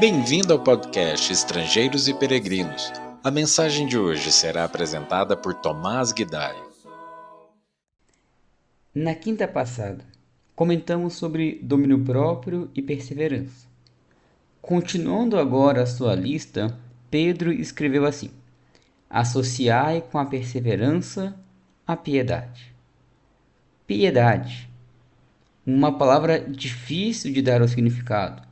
Bem-vindo ao podcast Estrangeiros e Peregrinos. A mensagem de hoje será apresentada por Tomás Guidai. Na quinta passada, comentamos sobre domínio próprio e perseverança. Continuando agora a sua lista, Pedro escreveu assim: associai com a perseverança a piedade. Piedade, uma palavra difícil de dar o significado,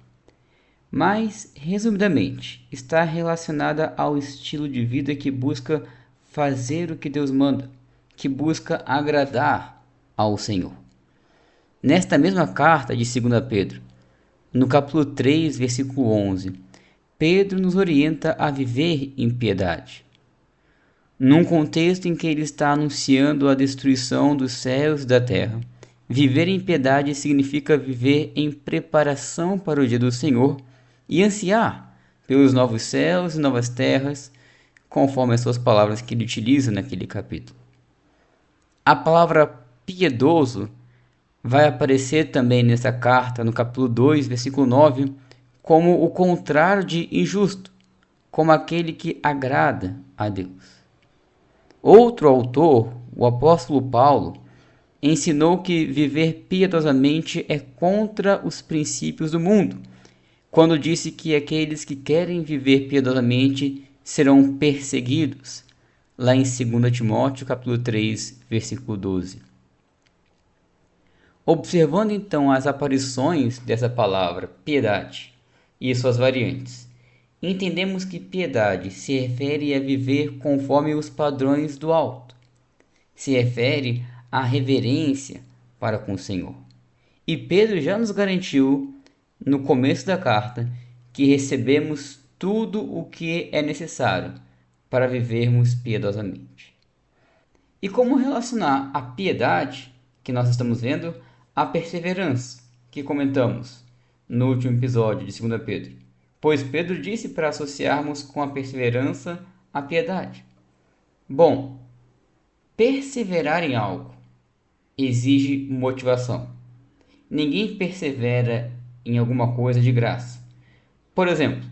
mas, resumidamente, está relacionada ao estilo de vida que busca fazer o que Deus manda, que busca agradar ao Senhor. Nesta mesma carta de 2 Pedro, no capítulo 3, versículo 11, Pedro nos orienta a viver em piedade. Num contexto em que ele está anunciando a destruição dos céus e da terra, viver em piedade significa viver em preparação para o dia do Senhor e ansiar pelos novos céus e novas terras, conforme as suas palavras que ele utiliza naquele capítulo. A palavra piedoso vai aparecer também nessa carta, no capítulo 2, versículo 9, como o contrário de injusto, como aquele que agrada a Deus. Outro autor, o apóstolo Paulo, ensinou que viver piedosamente é contra os princípios do mundo, quando disse que aqueles que querem viver piedosamente serão perseguidos, lá em 2 Timóteo capítulo 3, versículo 12. Observando então as aparições dessa palavra piedade e suas variantes, entendemos que piedade se refere a viver conforme os padrões do alto, se refere à reverência para com o Senhor. E Pedro já nos garantiu, no começo da carta, que recebemos tudo o que é necessário para vivermos piedosamente. E como relacionar a piedade, que nós estamos vendo, à perseverança, que comentamos no último episódio de 2 Pedro? Pois Pedro disse para associarmos com a perseverança a piedade. Bom, perseverar em algo exige motivação. Ninguém persevera em alguma coisa de graça. Por exemplo,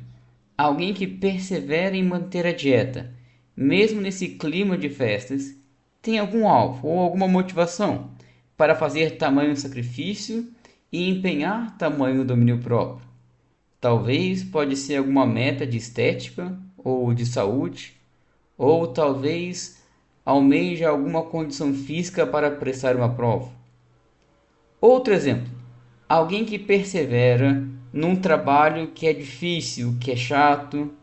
alguém que persevera em manter a dieta, mesmo nesse clima de festas, tem algum alvo ou alguma motivação para fazer tamanho sacrifício e empenhar tamanho domínio próprio. Talvez pode ser alguma meta de estética ou de saúde, ou talvez almeja alguma condição física para prestar uma prova. Outro exemplo, alguém que persevera num trabalho que é difícil, que é chato,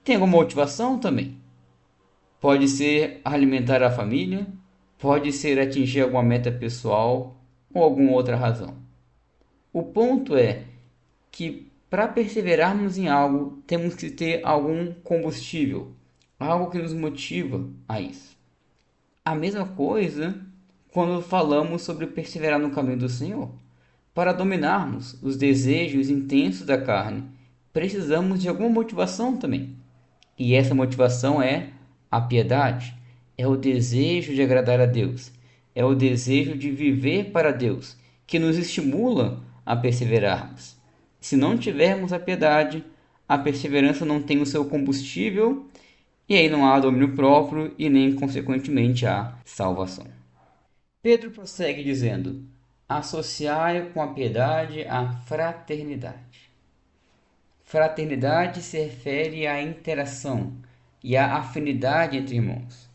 tem alguma motivação também. Pode ser alimentar a família, pode ser atingir alguma meta pessoal ou alguma outra razão. O ponto é que para perseverarmos em algo, temos que ter algum combustível, algo que nos motiva a isso. A mesma coisa quando falamos sobre perseverar no caminho do Senhor. Para dominarmos os desejos intensos da carne, precisamos de alguma motivação também. E essa motivação é a piedade, é o desejo de agradar a Deus, é o desejo de viver para Deus, que nos estimula a perseverarmos. Se não tivermos a piedade, a perseverança não tem o seu combustível, e aí não há domínio próprio e nem, consequentemente, há salvação. Pedro prossegue dizendo: associai com a piedade a fraternidade. Fraternidade se refere à interação e à afinidade entre irmãos.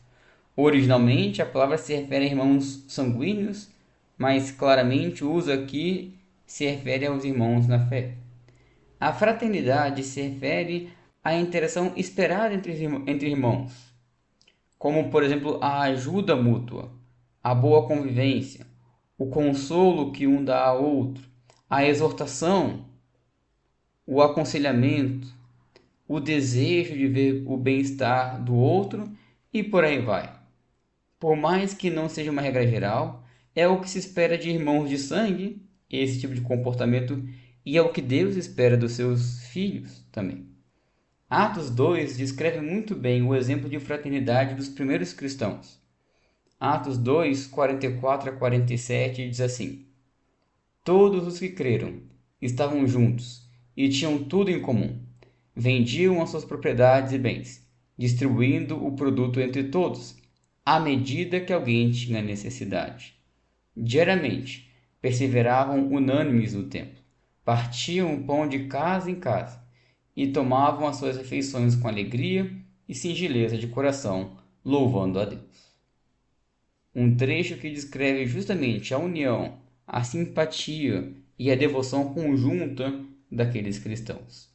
Originalmente, a palavra se refere a irmãos sanguíneos, mas claramente o uso aqui se refere aos irmãos na fé. A fraternidade se refere à interação esperada entre irmãos, como, por exemplo, a ajuda mútua, a boa convivência, o consolo que um dá ao outro, a exortação, o aconselhamento, o desejo de ver o bem-estar do outro e por aí vai. Por mais que não seja uma regra geral, é o que se espera de irmãos de sangue, esse tipo de comportamento, e é o que Deus espera dos seus filhos também. Atos 2 descreve muito bem o exemplo de fraternidade dos primeiros cristãos. Atos 2, 44 a 47 diz assim: todos os que creram estavam juntos e tinham tudo em comum. vendiam as suas propriedades e bens, distribuindo o produto entre todos, à medida que alguém tinha necessidade. Diariamente, perseveravam unânimes no templo, partiam o pão de casa em casa e tomavam as suas refeições com alegria e singeleza de coração, louvando a Deus. Um trecho que descreve justamente a união, a simpatia e a devoção conjunta daqueles cristãos.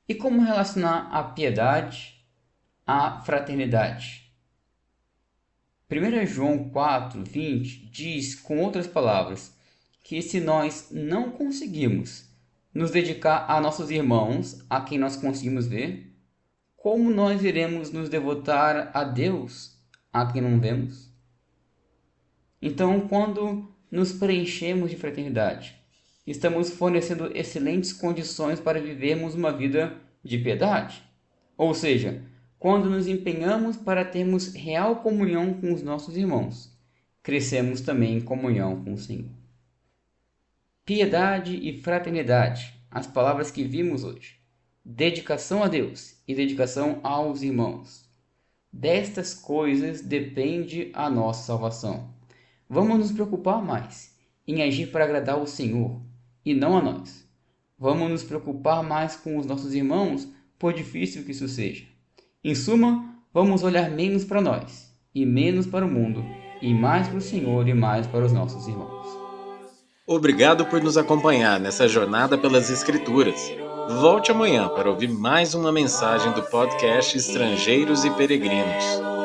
E como relacionar a piedade à fraternidade? 1 João 4:20 diz, com outras palavras, que se nós não conseguimos nos dedicar a nossos irmãos, a quem nós conseguimos ver, como nós iremos nos devotar a Deus, a quem não vemos? Então, quando nos preenchemos de fraternidade, estamos fornecendo excelentes condições para vivermos uma vida de piedade. Ou seja, quando nos empenhamos para termos real comunhão com os nossos irmãos, crescemos também em comunhão com o Senhor. Piedade e fraternidade, as palavras que vimos hoje. Dedicação a Deus e dedicação aos irmãos. Destas coisas depende a nossa salvação. Vamos nos preocupar mais em agir para agradar o Senhor e não a nós. Vamos nos preocupar mais com os nossos irmãos, por difícil que isso seja. Em suma, vamos olhar menos para nós e menos para o mundo, e mais para o Senhor e mais para os nossos irmãos. Obrigado por nos acompanhar nessa jornada pelas Escrituras. Volte amanhã para ouvir mais uma mensagem do podcast Estrangeiros e Peregrinos.